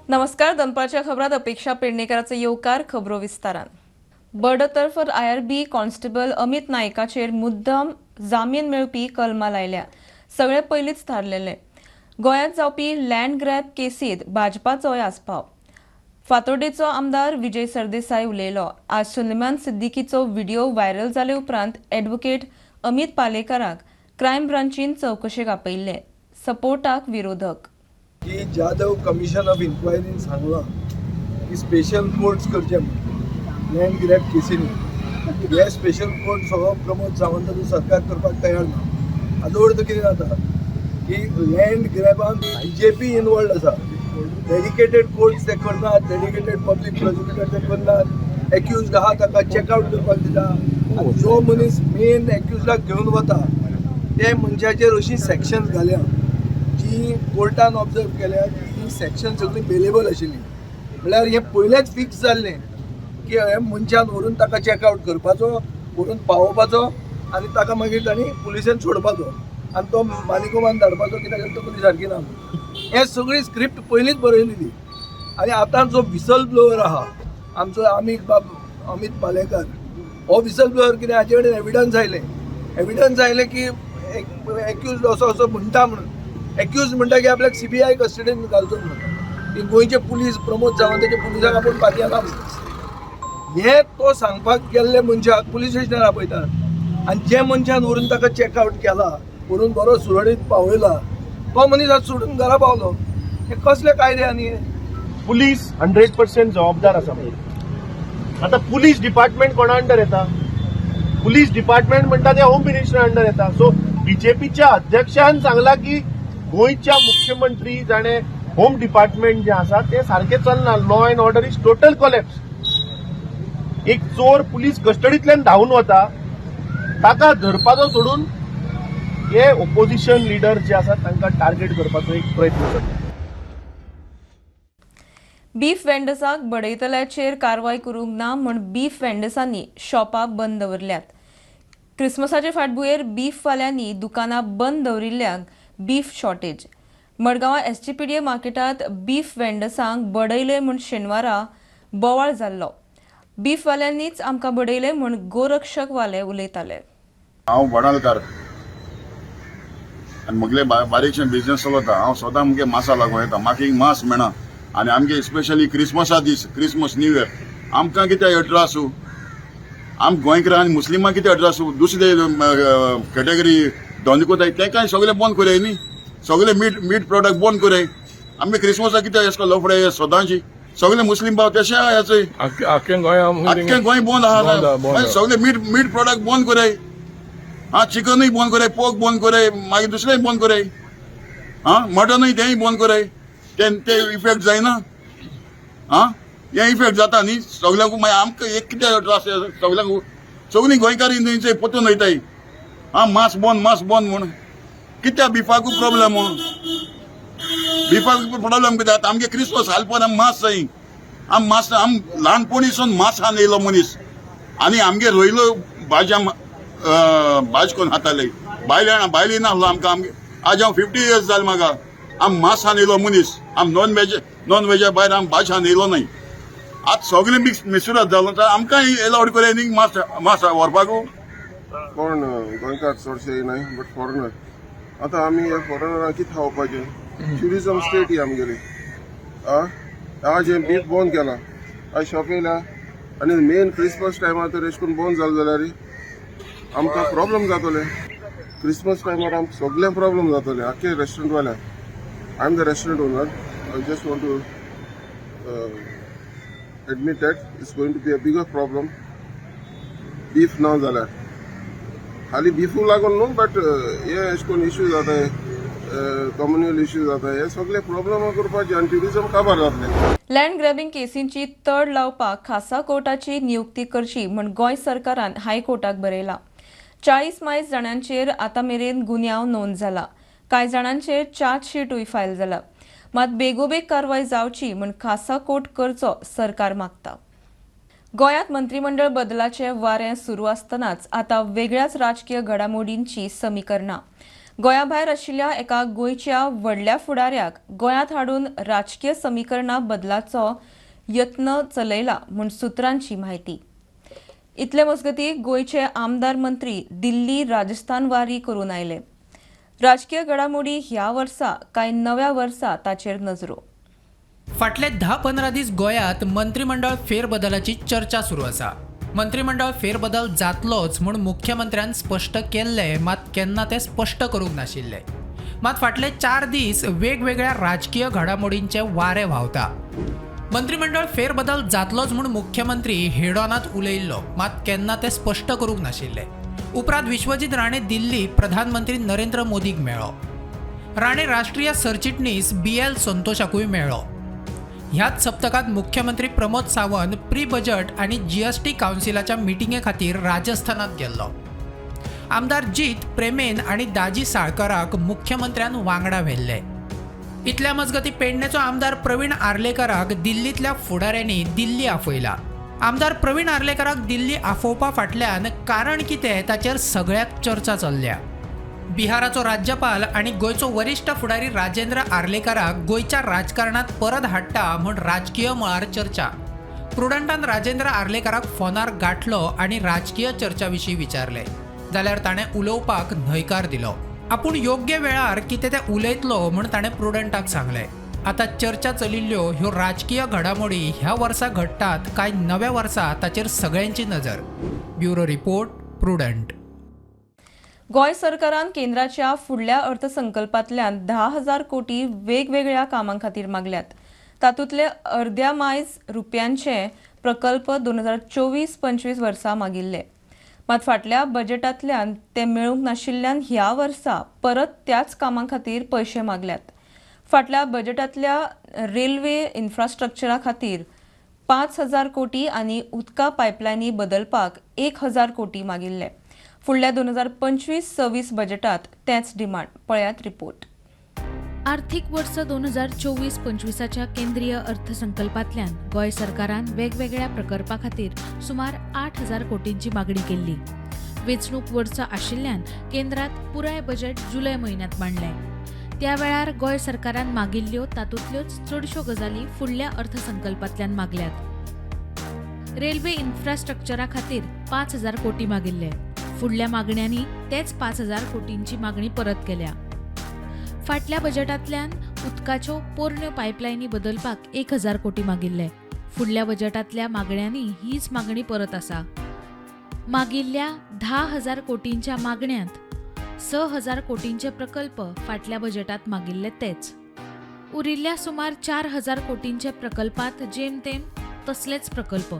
नमस्कार. दनपारच्या खबरात अपेक्षा पेडणेकरांचो येवकार. खबरो विस्तारान. बडतर्फर IRB कॉन्स्टेबल अमित नायकाचेर मुद्दाम जामीन मेळपी कलमां लायल्या. सगळे पयलींच थारलेले. गोंयांत जावपी लँड ग्रॅब केसींत भाजपाचोय आस्पाव. फातोर्डेचो आमदार विजय सरदेसाय उलयलो. आज सुलेमान सिद्दीकीचो व्हिडिओ व्हायरल जाले उपरांत एडव्होकेट अमित पालेकराक क्रायम ब्रांचीन चवकशेक आपयिल्ले. सपोर्टाक विरोधक. की जाधव कमिशन ऑफ इन्क्वायरीन सांगलां की स्पेशल कोर्ट्स करचे लँड ग्रॅब केसींनी. हे स्पेशल कोर्ट सगळो प्रमोद सावंताचो सरकार करपाक तयार ना. हाजो अर्थ कितें जाता की लँड ग्रॅबान BJP इनवॉल्ड आसा. डेडिकेटेड कोर्ट्स ते करनात, डेडिकेटेड पब्लीक प्रोसिक्युटर ते करनात. एक्युज्ड आहा ताका चेकआउट करपाक दिता. जो मनीस मेन एक्युज्डाक घेवन वता ते मनशाचेर अशी सेक्शन्स घाल्या जी कोर्टान ऑब्जर्व केल्या ती सेक्शन सगळी बेलेबल आशिल्ली. म्हळ्यार हें पयलेंच फिक्स जाल्लें की हे मनशान व्हरून ताका चेकआउट करपाचो, व्हरून पावोवपाचो आनी ताका मागीर तांणी पुलिसेन सोडपाचो आनी तो मानिकोमान धाडपाचो. कित्याक तकली सारकी ना. हें सगळी स्क्रिप्ट पयलींच बरयलेली. आनी आतां जो विसल ब्लोवर आहा आमचो अमित पालेकर, हो विसल ब्लोवर कितें हाचे कडेन एविडन्स आयले की एक्युज्ड असो म्हणटा म्हणून. एक्युज म्हणटा की आपल्याक CBI कस्टडीन घालचो म्हणून. की गोंयचे पुलीस प्रमोद सावंताचे पुलिसाक आपूण पातयना म्हणून. हे तो सांगपाक गेल्ले मनशाक पुलीस स्टेशनार आपयतात आनी जे मनशान व्हरून ताका चेकआउट केला, व्हरून बरो सुरळीत पावयला, तो मनीस आज सोडून घरा पावलो. हे कसले कायदे आनी पुलीस 100% जबाबदार आसा. आता पुलीस डिपार्टमेंट कोणा अंडर येता? पुलीस डिपार्टमेंट म्हणटा ते होम मिनिस्टर अंडर येता. सो BJPच्या अध्यक्षान सांगला की गोंयच्या मुख्यमंत्री जाणे होम डिपार्टमेंट जे आसा ते सारखे चलना. Law and order is total collapse. एक चोर पुलीस कस्टडींतल्यान धांवन वता, ताका धरपाचो सोडून हे ओपोजिशन लिडर जे आसा तांकां टार्गेट करपाचो एक प्रयत्न करता. बीफ वेंडर्साक बडयतल्याचेर कारवाय करूंक ना म्हूण बीफ वेंडर्सांनी शॉपां बंद दवरल्यात. क्रिसमसाचे फाटभुंयेर बीफ वाल्यांनी दुकानां बंद दवरिल्ल्याक बीफ शॉर्टेज. मडगांवां SGPDA मार्केटांत बीफ वेंडर्सांक बडयले म्हूण शेनवारा बोवाळ जाल्लो. बीफ वाल्यांनीच आमकां बडयले म्हूण गोरक्षक वाले उलयताले. हांव बोडालकार आनी म्हगेले बारीकशें बिजनेस चलता. हांव सदां मुगे मासा लागून येता. म्हाका एक मास मेळना आनी आमगे स्पेशली क्रिसमसा दीस, क्रिसमस न्यू इयर आमकां कितें अड्र आसूं, आम गोंयकारां आनी मुस्लिमां कितें अड्र आसूं, दुसरे कॅटेगरी धंदो कोताय तेंकाय सगळे बंद कोराय न्ही. सगळे मीट प्रोडक्ट बंद कोराय. आमी क्रिसमसाक कितें अशें करून लफडे सदांची सगळे मुस्लिम भाव तशें हेचय आख्खें गोंय बंद आहा. सगळे मीट प्रोडक्ट बंद कोराय. चिकनूय बंद कोराय, पोर्क बंद कोराय, मागीर दुसरेंय बंद कोराय. मटनूय तेंय बंद कोराय. ते इफेक्ट जायना. हे इफेक्ट जाता न्ही सगळ्यांक. मागीर आमकां एक कितें त्रास सगळ्यांक सगळीं गोंयकारीं थंयचय पोतून वयताय. मास बंद म्हूण. कित्याक बिफाकू प्रॉब्लेम? बिफाकू प्रॉब्लेम कित्याक? आमगे क्रिसमस हालपन आम मास जाय. आम ल्हानपणीसून मास खावन येयलो मनीस आनी आमगे रोयलो भाज कोन्न खाताले. भायली नासलो आमकां. आज हांव 50 इयर्स जालें म्हाका. आम मास खावन येयलो मनीस. आम नॉन वेजा भायर आम भाज खावन येयलो न्हय. आज सगळे मिसुरात जालो तर आमकां एलावड कोराय न्ही मास व्हरपाकू. कोण गोंयकार चडशे येयनाय बट फॉरेनर. आतां आमी हे फॉरेनरांक कितें खावपाचें? ट्युरिजम स्टेट ही आमगेली. आज हे बीफ बंद केला, आज शॉप येयला आनी मेन क्रिसमस टायमार तर अशें करून बंद जालें जाल्यार आमकां प्रॉब्लेम जातले. क्रिसमस टायमार आमकां सगळें प्रॉब्लेम जातले आख्खे रेस्टॉरंट वाल्याक. I am the restaurant owner. I just want to admit that it's going to be a bigger problem beef now जाल्यार. खाली बिफू लागून न्हू बट हे अशें करून इश्यू जाताय, कम्युनल इश्यू जाताय. हे सगळे प्रॉब्लेम करपाचे आनी ट्युरिजम काबार जातले. लँड ग्रॅबिंग केसींची तड लावपाक खासा कोर्टाची नियुक्ती करची म्हूण गोंय सरकारान हायकोर्टाक बरयला. 40 जाणांचेर आतां मेरेन गुन्यांव नोंद जाला. कांय जाणांचेर चार्जशीटूय फायल जाला. मात बेगोबेग कारवाय जावची म्हूण खासा कोर्ट करचो सरकार मागता. गोंयांत मंत्रिमंडळ बदलाचे वारें सुरू आसतनाच आतां वेगळ्याच राजकीय घडामोडींची समीकरणां. गोंया भायर आशिल्ल्या एका गोंयच्या व्हडल्या फुडाऱ्याक गोंयांत हाडून राजकीय समीकरणां बदलाचो यत्न चलयला म्हूण सुत्रांची म्हायती. इतले मजगतीं गोंयचे आमदार मंत्री दिल्ली राजस्थान वारी करून आयले. राजकीय घडामोडी ह्या वर्सा काय नव्या वर्सा ताचेर नजरो. फाटले 10-15 दीस गोंयांत मंत्रिमंडळ फेरबदलाची चर्चा सुरू आसा. मंत्रिमंडळ फेरबदल जातलोच म्हूण मुख्यमंत्र्यान स्पश्ट केल्ले, मात केन्ना ते स्पश्ट करूंक नाशिल्ले. मात फाटले 4 दीस वेगवेगळ्या राजकीय घडामोडींचे वारे व्हांवता. मंत्रिमंडळ फेरबदल जातलोच म्हूण मुख्यमंत्री हेडॉनात उलयल्लो, मात केन्ना ते स्पश्ट करूंक नाशिल्ले. उपरांत विश्वजीत राणे दिल्ली प्रधानमंत्री नरेंद्र मोदीक मेळ्ळो. राणे राष्ट्रीय सरचिटणीस BL संतोशाकूय मेळ्ळो. ह्याच सप्तकात मुख्यमंत्री प्रमोद सावंत प्री बजट आणि GST कावन्सिलाच्या मिटिंगे खातीर राजस्थानात गेल्लो. आमदार जीत प्रेमेन आणि दाजी साळकराक मुख्यमंत्र्यान वांगडा व्हेल्ले. इतल्या मजगती पेडणेचो आमदार प्रवीण आर्लेकराक दिल्लीतल्या फुडाऱ्यांनी दिल्ली आफयला. आमदार प्रवीण आर्लेकराक दिल्ली आफोवपा फाटल्यान कारण कितें ताचेर सगळ्यात चर्चा चल्ल्या. बिहाराचो राज्यपाल आणि गोंयचो वरिश्ठ फुडारी राजेंद्र आर्लेकराक गोंयच्या राजकारणात परत हाडटा म्हूण राजकीय मळार चर्चा. प्रुडंटान राजेंद्र आर्लेकराक फोनार गाठलो आणि राजकीय चर्चा विशीं विचारले जाल्यार ताणें उलोवपाक न्हयकार दिलो. आपूण योग्य वेळार कितें तें उलयतलो म्हूण ताणें प्रुडंटाक सांगलें. आतां चर्चा चलिल्ल्यो ह्यो राजकीय घडामोडी ह्या वर्सा घडटात काय नव्या वर्सा ताचेर सगळ्यांची नजर. Bureau report, prudent. गोंय सरकारान केंद्राच्या फुडल्या अर्थसंकल्पांतल्यान 10,000 कोटी वेगवेगळ्या कामां खातीर मागल्यात. तातूंतले अर्द्या मायज रुपयांचे प्रकल्प 2024-25 वर्सा मागिल्ले. मात फाटल्या बजेटांतल्यान ते मेळूंक नाशिल्ल्यान ह्या वर्सा परत त्याच कामां खातीर पयशे मागल्यात. फाटल्या बजेटांतल्या रेल्वे इन्फ्रास्ट्रक्चरा खातीर 5,000 कोटी आनी उदका पायपलायनी बदलपाक 1,000 कोटी मागिल्ले. फुडल्या 2025-26 बजेटात तेच डिमांड. पळयात रिपोर्ट. आर्थीक वर्स 2024-25च्या केंद्रीय अर्थसंकल्पांतल्यान गोंय सरकारान वेगवेगळ्या प्रकल्पा खातीर सुमार 8,000 कोटींची मागणी केल्ली. वेंचणूक वर्स आशिल्ल्यान केंद्रात पुराय बजेट जुलय म्हयन्यांत मांडले. त्या वेळार गोंय सरकारान मागिल्ल्यो तातूंतल्योच चडश्यो गजाली फुडल्या अर्थसंकल्पांतल्यान मागल्यात. रेल्वे इन्फ्रास्ट्रक्चरा खातीर 5,000 कोटी मागिल्ले. फुडल्या मागण्यांनी तेच 5,000 कोटींची मागणी परत केल्या. फाटल्या बजेटांतल्यान उदकाच्यो पोरण्यो पायपलायनी बदलपाक 1,000 कोटी मागिल्ले. फुडल्या बजेटांतल्या मागण्यांनी हीच मागणी परत आसा. मागिल्ल्या 10,000 कोटींच्या मागण्यांत 6,000 कोटींचे प्रकल्प फाटल्या बजेटात मागिल्ले तेच. उरिल्ल्या सुमार 4,000 कोटींचे प्रकल्पात जेमतेम तसलेच प्रकल्प.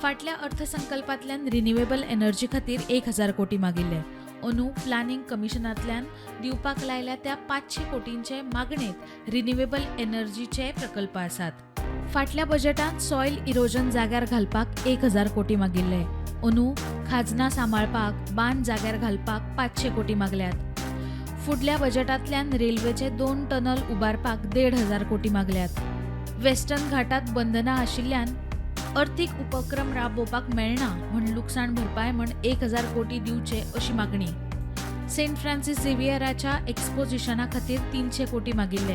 फाटल्या अर्थसंकल्पांतल्यान रिन्युएबल एनर्जी खातीर 1,000 कोटी मागिल्ले. अंदू प्लॅनिंग कमिशनांतल्यान दिवपाक लायल्या त्या 500 कोटींचे मागणेंत रिन्युएबल एनर्जीचे प्रकल्प आसात. फाटल्या बजेटांत सॉयल इरोजन जाग्यार घालपाक 1,000 कोटी मागिल्ले. अंदू खाजना सांबाळपाक बांद जाग्यार घालपाक 500 कोटी मागल्यात. फुडल्या बजेटांतल्यान रेल्वेचे 2 टनल उबारपाक 1,500 कोटी मागल्यात. वेस्टर्न घाटात बंधनां आशिल्ल्यान अर्थीक उपक्रम राबोवपाक मेळना म्हूण लुकसाण भरपाय म्हूण 1,000 कोटी दिवचे अशी मागणी. सेंट फ्रांसीस झेवियराच्या एक्सपोजिशना खातीर 300 कोटी मागिल्ले.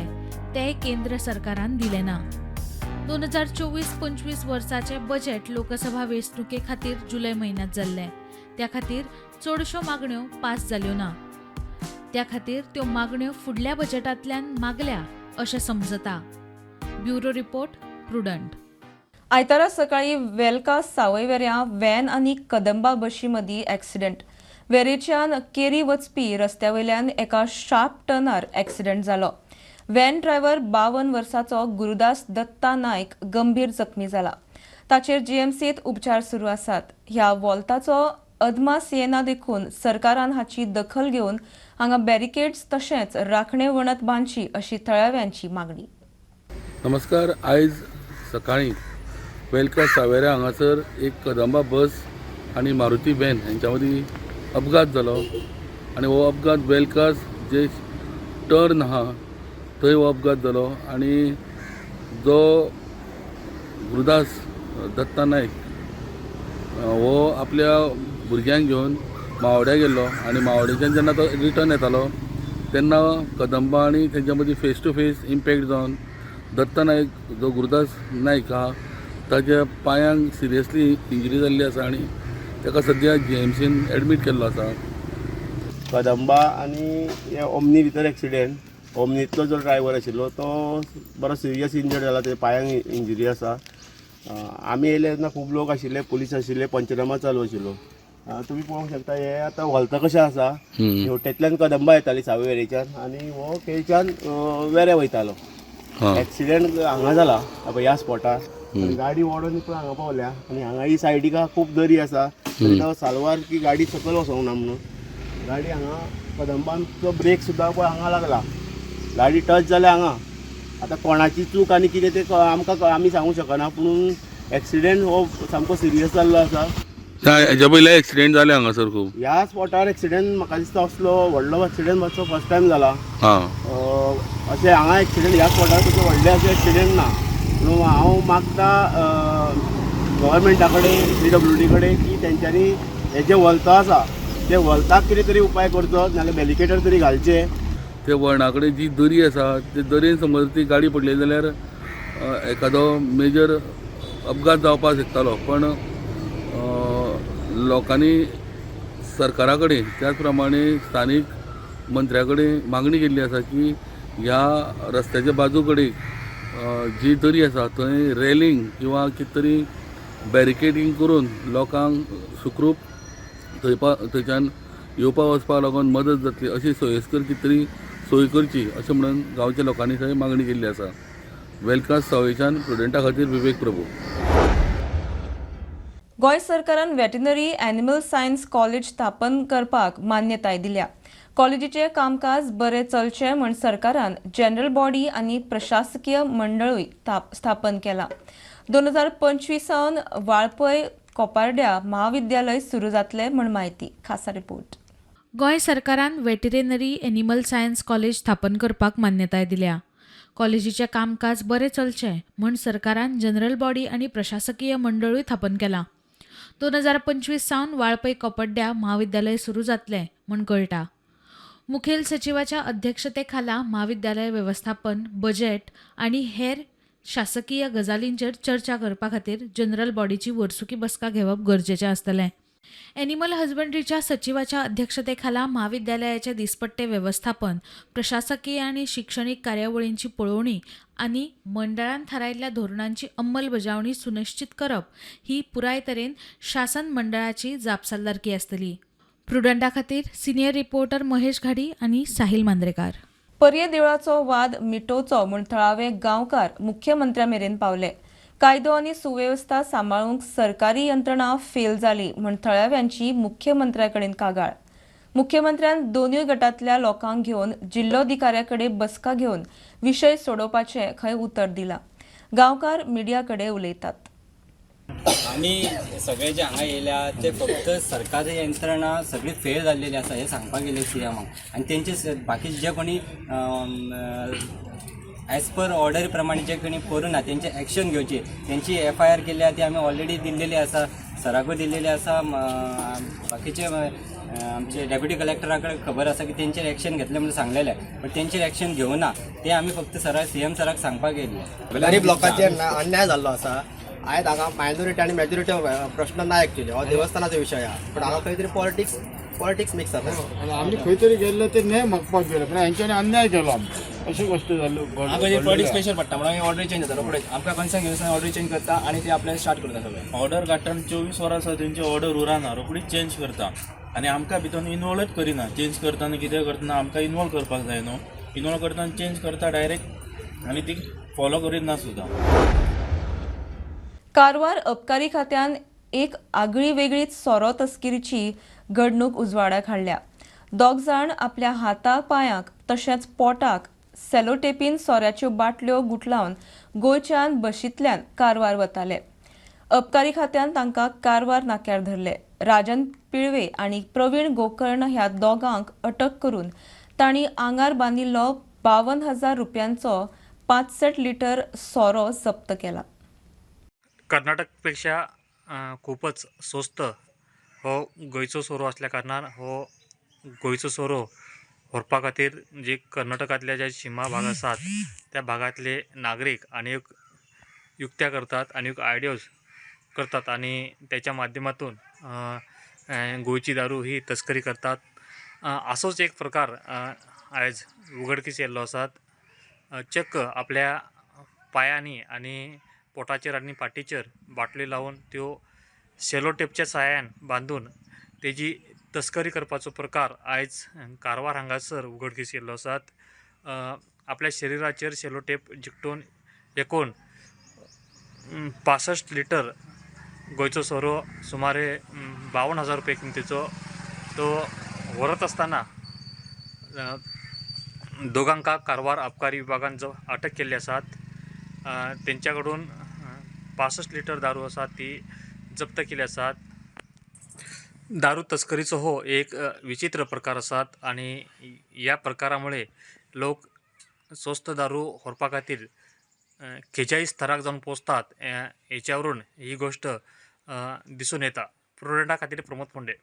ते केंद्र सरकारान दिले ना. 2024-25 वर्साचे बजेट लोकसभा वेंचणुके खातीर जुलय म्हयन्यांत जाल्ले. त्या खातीर चडश्यो मागण्यो पास जाल्यो ना. त्या खातीर त्यो मागण्यो फुडल्या बजेटांतल्यान मागल्या अशें समजता. Bureau report, prudent. आयतारा सकाळी वेलका सावयवेऱ्यां व्हॅन आनी कदंबा बशी मदीं एक्सिडेंट. वेरेच्यान केरी वचपी रस्त्यावयल्यान एका शार्प टर्नार एक्सिडेंट जालो. व्हॅन ड्रायव्हर 52 वर्साचो गुरुदास दत्ता नायक गंभीर जखमी जाला. ताचेर GMCत उपचार सुरू आसात. ह्या वॉल्ताचो अदमास येना देखून सरकारान हाची दखल घेवन हांगा बॅरिकेड्स तशेंच राखणे वणत बांदची अशी थळाव्यांची मागणी. नमस्कार. आयज सकाळीं वेलका सावेऱ्या हांगासर एक कदंबा बस आनी मारुती व्हॅन हांच्या मदीं अपघात जालो आनी हो अपघात वेलकास जे टर्न आहा थंय हो अपघात जालो आनी जो गुरुदास दत्ता नायक हो आपल्या भुरग्यांक घेवन मावड्या गेल्लो आनी मावड्याच्यान जेन्ना तो रिटर्न येतालो तेन्ना कदंबा आनी तेंच्या मदीं फेस टू फेस इम्पॅक्ट जावन दत्त नायक जो गुरुदास नायक आहा ताच्या पांयांक सिरियसली इंजरी जाल्ली आसा आनी ताका सद्या GMCन एडमीट केल्लो आसा. कदंबा आनी हे ओमनी भितर एक्सिडेंट. ओमनीतलो जो ड्रायव्हर आशिल्लो तो बरो सिरियस इंजर्ड जाला, तेच्या पांयांक इंजरी आसा. आमी येयले तेन्ना खूब लोक आशिल्ले, पुलीस आशिल्ले, पंचनामा चालू आशिल्लो. तुमी पळोवंक शकता हे आतां व्हलता कशें आसा. हेवटेंतल्यान कदंबा येताली सावयवेरेच्यान आनी हो केळच्यान वेरे वयतालो. एक्सिडेंट हांगा जाला ह्या स्पॉटार. गाडी ओडून पळय हांगा पावल्या आनी हांगा ही सायडीक खूब दरी आसा. तो सालवार की गाडी सकयल वचोंक ना म्हणून गाडी हांगा कदंबांचो ब्रेक सुद्दां पळय हांगा लागला. गाडी टच जाल्या हांगा. आतां कोणाची चूक आनी कितें तें आमकां आमी सांगूंक शकना, पूण एक्सिडेंट हो सामको सिरियस जाल्लो आसा. हेच्या पयले एक्सिडेंट जाले हांगासर खूब. ह्या स्पॉटार एक्सिडेंट म्हाका दिसता असलो व्हडलो एक्सिडेंट मातसो फर्स्ट टायम जाला. अशें हांगा एक्सिडेंट ह्या स्पॉटार तशें व्हडले अशें एक्सिडेंट ना. म्हणून हांव मागता गव्हर्मेंटा कडेन PWD कडेन की तेंच्यांनी हे जे वलता आसा ते वलताक कितें तरी उपाय करचो, नाजाल्यार बॅरिकेटर तरी घालचे. ते वळणा कडेन जी दरी आसा ते दरेन समज ती गाडी पडली जाल्यार एखादो मेजर अपघात जावपाक शकतालो. पण लोकांनी सरकारा कडेन त्याच प्रमाणे स्थानीक मंत्र्या कडेन मागणी केल्ली आसा की ह्या रस्त्याच्या बाजू कडेन जी दरी आसा थंय रेलिंग किंवा कितें तरी बॅरिकेडिंग करून लोकांक सुखरूप थंयच्यान येवपा वचपाक लागून मदत जातली अशी सोयीस्कर कितें तरी सोय करची अशें म्हणून गांवच्या लोकांनी थंय मागणी केल्ली आसा. वेलकास्ट सावयच्यान प्रुडंटा खातीर विवेक प्रभू. गोंय सरकारान वेटनरी एनिमल सायन्स कॉलेज स्थापन करपाक मान्यताय दिल्या. कॉलेजीचे कामकाज बरे चलचे म्हण सरकारान जनरल बॉडी आनी प्रशासकीय मंडळूय स्थापन केला. 2025 सावन वाळपय कोपारड्या महाविद्यालय सुरू जातले म्हण माहिती. खासा रिपोर्ट. गोंय सरकारान वेटरनरी एनिमल सायन्स कॉलेज स्थापन करपाक मान्यताय दिल्या. कॉलेजीचे कामकाज बरे चलचे म्हण सरकारान जनरल बॉडी आनी प्रशासकीय मंडळूय स्थापन केला. 2025 सावन वाळपय कोपड्ड्या महाविद्यालय सुरू जातले म्हण कळटा. मुखेल सचिवाच्या अध्यक्षतेखाला महाविद्यालय वेवस्थापन, बजेट आनी हेर शासकीय गजालींचेर चर्चा करपा खातीर जनरल बॉडीची वर्सुकी बसका घेवप गरजेचें आसतलें. एनिमल हजबंड्रीच्या सचिवाच्या अध्यक्षतेखाला महाविद्यालयाचे दिसपट्टे वेवस्थापन, प्रशासकीय आनी शिक्षणीक कार्यावळींची पळोवणी आनी मंडळान थारायल्ल्या धोरणांची अंमलबजावणी सुनिश्चित करप ही पुराय तरेन शासन मंडळाची जापसालदारकी आसतली. प्रुडंटा खातीर सिनियर रिपोर्टर महेश घाडी आनी साहिल मांद्रेकार. पर्ये देवळाचो वाद मिटोवचो म्हूण थळावे गांवकार मुख्यमंत्र्या मेरेन पावले. कायदो आनी सुवेवस्था सांबाळूंक सरकारी यंत्रणा फेल जाली म्हूण थळाव्यांची मुख्यमंत्र्या कडेन कागाळ. मुख्यमंत्र्यान दोनूय गटांतल्या लोकांक घेवन जिल्लोधिकाऱ्या कडेन बसका घेवन विशय सोडोवपाचें खंय उतर दिलां. गांवकार मिडिया कडेन उलयतात. आमी सगळे जे हांगा येयल्या ते फक्त सरकारी यंत्रणा सगळी फेल जाल्लेली आसा हें सांगपाक गेले CMाक. आनी तेंचे बाकीचे जे कोणी ॲज पर ऑर्डर प्रमाणे जे कोणी करूना तेंचे ॲक्शन घेवची. तेंची FIR केल्या ती आमी ऑलरेडी दिल्लेली आसा, सराकूय दिल्लेली आसा. बाकीचे आमचे डेप्युटी कलेक्टरा कडेन खबर आसा की तेंचेर ॲक्शन घेतले म्हणून सांगलेले, पण तेंचेर ॲक्शन घेवना. ते आमी फक्त CM सराक सांगपाक येयले. गरीब लोकांचेर अन्याय जाल्लो आसा. आयज हांगा मायनॉरिटी आनी मेजॉरिटी प्रश्न ना एक्चुअली हो देवस्थानाचो विशय आहा, पण हांगा खंय तरी पॉलिटिक्स मिक्स जाता. आमी खंय तरी गेल्ले ते न्याय मागपाक गेले, पण हेंच्यांनी अन्याय केलो आमकां. अशी गोष्ट जाल्यो. पॉलिटिक्स प्रेशर पडटा म्हणून आमी ऑर्डर चेंज जाता. पुढे आमकां कन्सर्न घेवन ऑर्डर चेंज करता आनी ते आपल्याला स्टार्ट करता. सगळें ऑर्डर काडटा 24 वरां आसा तेंची ऑर्डर उरना, रोखडीच चेंज करता आनी आमकां भितर इनवॉल्वच करिना. चेंज करतना कितें करतना आमकां इनवॉल्व करपाक जाय न्हू. इनवॉल्व करतना चेंज करता डायरेक्ट आनी ती फॉलो करिना सुद्दां. कारवार अबकारी खात्यान एक आगळी वेगळीच सोरो तस्किरीची घडणूक उजवाडाक हाडल्या. 2 जाण आपल्या हाताक पांयाक तशेंच पोटाक सेलोटेपीन सोऱ्याच्यो बाटल्यो गुठलावन गोंयच्यान बशींतल्यान कारवार वताले. अबकारी खात्यान तांकां कारवार नाक्यार धरले. राजन पिळवे आनी प्रवीण गोकर्ण ह्या दोगांक अटक करून तांणी आंगार बांदिल्लो 52,000 रुपयांचो 65 लिटर सोरो जप्त केला. कर्नाटकपेक्षा खूपच स्वस्त हो गोंयचो सोरो असल्या कारणान हो गोंयचो सोरो व्हरपा खातीर जे कर्नाटकांतल्या जे शिमा भाग आसात त्या भागातले नागरीक अनेक युक्त्या करतात अनेक आयडियोज करतात आणि त्याच्या माध्यमातून गोंयची दारू ही तस्करी करतात. असोच एक प्रकार आयज उघडकीस येयल्लो आसा. चक्क आपल्या पायांनी आणि पोटाचेर आणि पाठीचेर बाटली लावून त्यो सेलो टेपच्या सहाय्यान बांधून तेजी तस्करी करपाचो प्रकार आयज कारवार हांगासर उघडकीस येयल्लो आसा. आपल्या शरिराचेर सेलो टेप जिकटून एकूण 65 लिटर गोंयचो सोरो सुमारे 52,000 रुपये किमतीचो तो व्हरत असताना दोगांका कारवार आबकारी विभागान जो अटक केल्ली आसात. तेंच्याकडून 65 लिटर दारू आसा ती जप्त केली आसात. दारू तस्करीचो हो एक विचित्र प्रकार आसात आणि ह्या प्रकारामुळे लोक स्वस्त दारू व्हरपा खातीर खंयच्याय स्तराक जावन पोचतात. हेच्यावरून ही गोष्ट दिसून येता. प्रुडंटा खातीर प्रमोद फोंडे.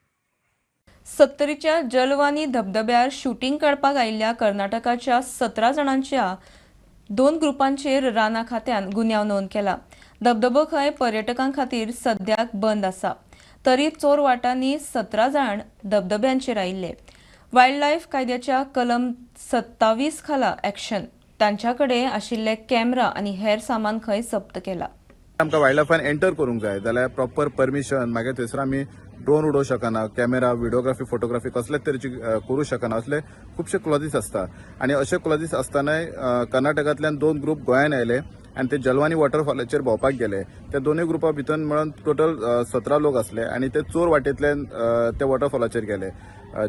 सत्तरीच्या जलवानी धबधब्यार शूटिंग काडपाक आयिल्ल्या कर्नाटकाच्या 17 जाणांच्या 2 ग्रुपांचेर राना खात्यान गुन्यांव नोंद केला. धबधबो खंय पर्यटकां खातीर सद्याक बंद आसा. तरी चोर वाटांनी 17 जाण धबधब्यांचेर आयिल्ले. वायल्ड लायफ कायद्याच्या कलम 27 खाला एक्शन. तांच्याकडे आशिल्ले कॅमेरा आणि हेर सामान खंय जप्त केला. आमकां वायल्ड लायफान एंटर करूंक जाय जाल्यार प्रॉपर परमिशन मागीर थंयसर आमी ड्रोन उडोवंक शकना, कॅमेरा व्हिडिओग्राफी फोटोग्राफी कसलेच तरेची करूं शकना. असले खुबशे क्लॉजीस आसता आनी अशे क्लॉजीस आसतनाय कर्नाटकांतल्यान 2 ग्रुप गोंयान आयले आनी ते जलवानी वॉटरफॉलाचेर भोंवपाक गेले. त्या दोनूय ग्रुपा भितर मेळून टोटल 17 लोक आसले आनी ते चोर वाटेंतल्यान ते वॉटरफॉलाचेर गेले.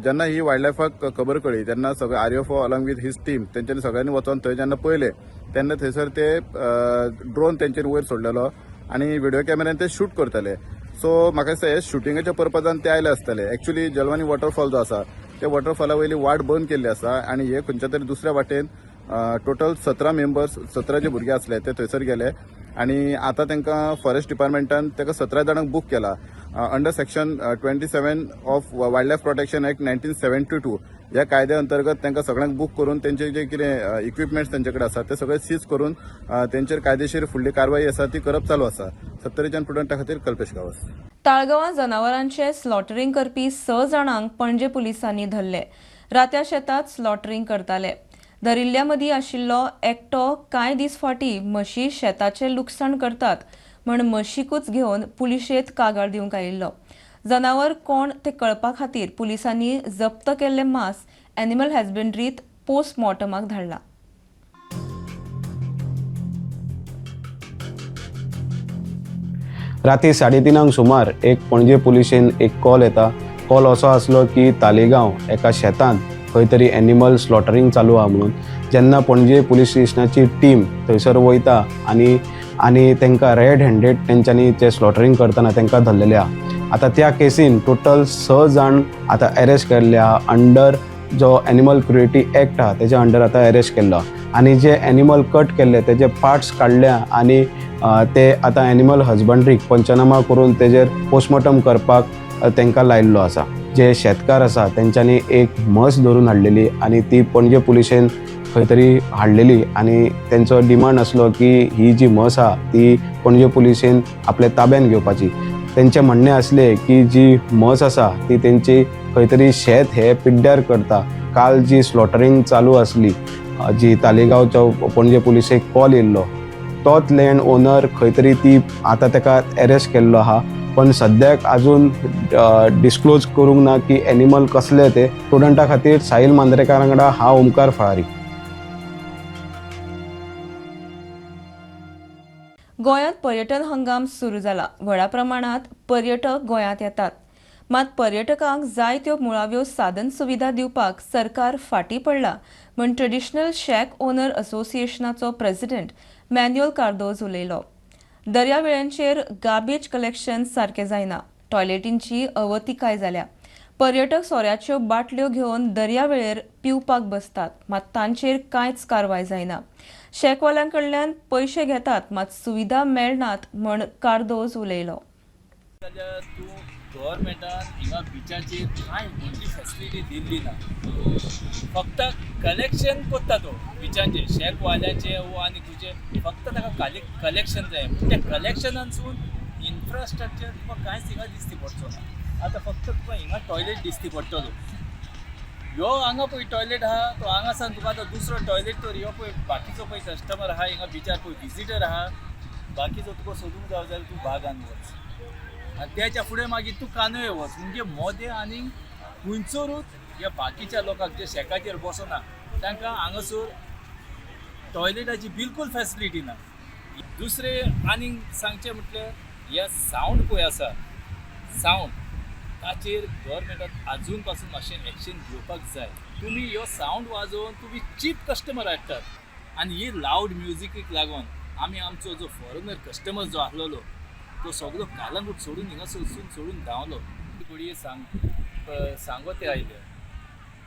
जेन्ना ही वायल्ड लायफाक खबर कळ्ळी तेन्ना सगळे RFO along with his team तेंच्यांनी सगळ्यांनी वचोन थंय जेन्ना पळयले तेन्ना थंयसर ते ड्रोन तेंचेर वयर सोडलेलो आनी व्हिडिओ कॅमेरान ते शूट करताले. सो म्हाका दिसता हे शुटिंगाच्या पर्पजान ते आयले आसतले. एक्चुअली जलवानी वॉटरफॉल जो आसा ते वॉटरफॉला वयली वाट बंद केल्ली आसा आनी हे खंयच्या तरी दुसऱ्या वाटेन टोटल 17 मेंबर्स 17 जे भुरगे आसले ते थंयसर गेले आनी आतां तांकां फॉरेस्ट डिपार्टमेंटान ताका 17 जाणांक बूक केला. Under section 27 of wild life protection act 1972 ह्या कायद्या अंतर्गत तांकां सगळ्यांक बूक करून तेंचे जे कितें इक्विपमेंट्स तेंचे कडेन आसा ते सगळे सीज करून तेंचेर कायदेशीर फुडली कारवाई आसा ती करप चालू आसा. 70 प्रुडंटा खातीर कल्पेश गावस. ताळगांवां जनावरांचे स्लॉटरिंग करपी 6 जाणांक पणजे पुलिसांनी धरले. रात्या शेतात स्लॉटरिंग करताले. धरिल्ल्या मदीं आशिल्लो एकटो कांय दीस फाटीं म्हशी शेताचें लुकसाण करतात म्हण म्हशीकूच घेवन पुलिशेंत कागाळ दिवंक आयिल्लो. जनावर कोण ते कळपा खातीर पुलिसांनी जप्त केल्लें मांस एनिमल हॅजबंड्रींत पोस्टमॉर्टमाक धाडलां. राती 3:30 सुमार एक पणजे पुलिशेन एक कॉल येता. कॉल असो आसलो की तालेगांव एका शेतान खंय तरी एनिमल स्लॉटरिंग चालू आहा म्हणून. जेन्ना पणजे पुलीस स्टेशनाची टीम थंयसर वयता आनी तांकां रेड हँडेड तेंच्यांनी ते स्लॉटरिंग करतना तांकां धरलेले आहा. आतां त्या केसीन टोटल 6 जाण आतां अरेस्ट केल्ले आहा. अंडर जो एनिमल क्रुएल्टी एक्ट आहा तेच्या अंडर आतां अरेस्ट केल्लो आनी जे एनिमल कट केल्ले तेजे पार्ट्स काडल्या आनी ते आतां एनिमल हजबंड्रीक पंचनामा करून तेजेर पोस्टमॉर्टम करपाक तांकां लायिल्लो आसा. जे शेतकार आसा तेंच्यांनी एक म्हस धरून हाडलेली आनी ती पणजे पुलिशेन खंय तरी हाडलेली आनी तेंचो डिमांड आसलो की ही जी म्हस आहा ती पणजे पुलिशेन आपल्या ताब्यान घेवपाची. तेंचें म्हणणें आसलें की जी म्हस आसा ती तेंची खंय तरी शेत हे पिड्ड्यार करता. काल जी स्लॉटरिंग चालू आसली जी तालेगांवच्या पणजे पुलिशेक कॉल येयल्लो तोच लँड ओनर खंय तरी ती आतां ताका अरेस्ट केल्लो आहा. पण सद्याक अजून डिस्क्लोज करूंक ना की एनिमल कसले ते. स्टुडंटा खातीर साहिल मांद्रेकारा वांगडा हांव ओमकार फळारी. गोंयांत पर्यटन हंगाम सुरू जाला. व्हडा प्रमाणात पर्यटक गोंयांत येतात. मात पर्यटकांक जाय त्यो मुळाव्यो साधन सुविधा दिवपाक सरकार फाटीं पडला म्हण ट्रेडिशनल शॅक ओनर असोसिएशनाचो प्रेसिडेंट मॅन्युअल कार्दोज उलयलो. दर्यावेळ्यांचेर गार्बेज कलेक्शन सारकें जायना. टॉयलेटींची अवतिकाय जाल्या. पर्यटक सोऱ्याच्यो बाटल्यो घेवन दर्यावेळेर पिवपाक बसतात मात तांचेर कांयच कारवाय जायना. शेकवाल्यांकडल्यान पयशे घेतात मात सुविधा मेळनात म्हण कार्दोज उलयलो. तूं गव्हर्मेंटान हिंगा बिचाचेर कांय व्हडली फॅसिलिटी दिल्ली ना. फक्त कलेक्शन कोत्ता तो बिचांचे शेकवाल्यांचे वो आनी तुजे फक्त ताका कलेक्शन जाय. पूण त्या कलेक्शनानसून इन्फ्रास्ट्रक्चर तुका कांयच हिंगा दिसती पडचो ना. आतां फक्त तुका हिंगा टॉयलेट दिसती पडटलो. ह्यो हांगा पळय टॉयलेट आहा तो हांगासान तुका आतां दुसरो टॉयलेट तर ह्यो पळय बाकीचो पळय कस्टमर आहा हिंगा बिचार पळय विजिटर आहा बाकीचो तुका सोदूंक जाय जाल्यार तूं बागान वच आनी त्याच्या फुडें मागीर तूं कानोये वच. म्हणजे मोदें आनी खुंयसरूच ह्या बाकीच्या लोकांक जे शेकाचेर बसना तांकां हांगासर टॉयलेटाची बिलकूल फॅसिलिटी ना. दुसरें आनीक सांगचें म्हटल्यार ह्या सावंड पळय आसा सावंड ताचेर गव्हर्मेंटान आजून पासून मातशें एक्शन घेवपाक जाय. तुमी ह्यो सावंड वाजोवन तुमी चीप कस्टमर हाडटात आनी ही लावड म्युजिकीक लागून आमी आमचो जो फॉरेनर कस्टमर जो आसलेलो तो सगळो कालांगूट सोडून हिंगा सोडून धांवलो. कोणीय सांगो ते आयले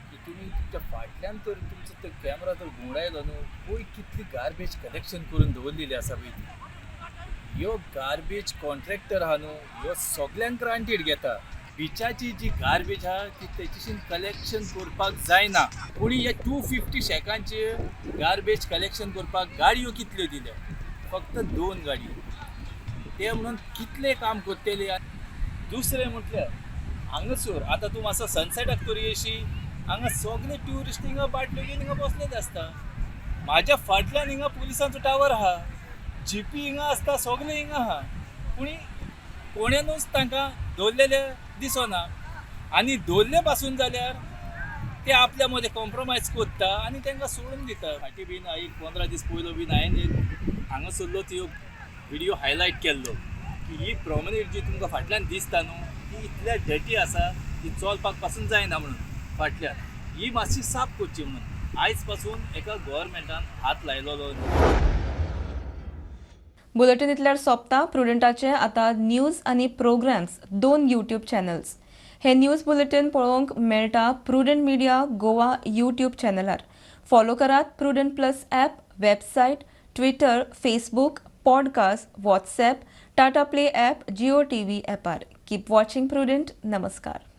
की तुमी तुमच्या फाटल्यान तर तुमचो तो कॅमेरा तर घुंवडायलो न्हू पळय कितली गार्बेज कलेक्शन करून दवरलेली आसा पळय ती. ह्यो गार्बेज कॉन्ट्रॅक्टर आहा न्हू ह्यो सगळ्यांक ग्रांटेड घेता. बिचाची जी गार्बेज आहा ती तेचीशीन कलेक्शन करपाक जायना. पूण हे 250 शेकांचे गार्बेज कलेक्शन करपाक गाडयो कितल्यो दिल्या फक्त 2 गाडयो. ते म्हणून कितले काम करतले. दुसरें म्हटल्यार हांगासर आतां तूं मातसो सनसेटाक तरी येशी हांगा सगळे ट्युरिस्ट हिंगा बाटल्यो घेवन हिंगा बसलेले आसता. म्हाज्या फाटल्यान हिंगा पुलिसांचो टावर आहा जीपी हिंगा आसता सगळे हिंगा आहा पूण कोण्यानूच तांकां दवरलेले दिसना. आनी दवरले पासून जाल्यार ते आपल्या मदें कॉम्प्रोमायज करता आनी तांकां सोडून दिता. फाटीं बीन एक 15 दीस पयलो बीन हांवें हांगासरलो त्यो व्हिडियो हायलायट केल्लो की ही प्रॉमेनेड जी तुमकां फाटल्यान दिसता न्हू ती इतल्या डर्टी आसा ती चलपाक पासून जायना म्हणून फाटल्यान ही मातशी साफ करची म्हणून आयज पासून एका गव्हर्मेंटान हात लायलोलो. बुलेटिन इतल्यार सोंपता. प्रुडंटाचे आतां न्यूज आनी प्रोग्राम्स 2 यूट्यूब चॅनल्स. हे न्यूज बुलेटिन पळोवंक मेळटा प्रुडंट मिडिया गोवा यूट्यूब चॅनलार. फॉलो करात Prudent plus app, website, Twitter, Facebook, podcast, WhatsApp, Tata Play app, Jio TV ॲपार. Keep watching Prudent. नमस्कार.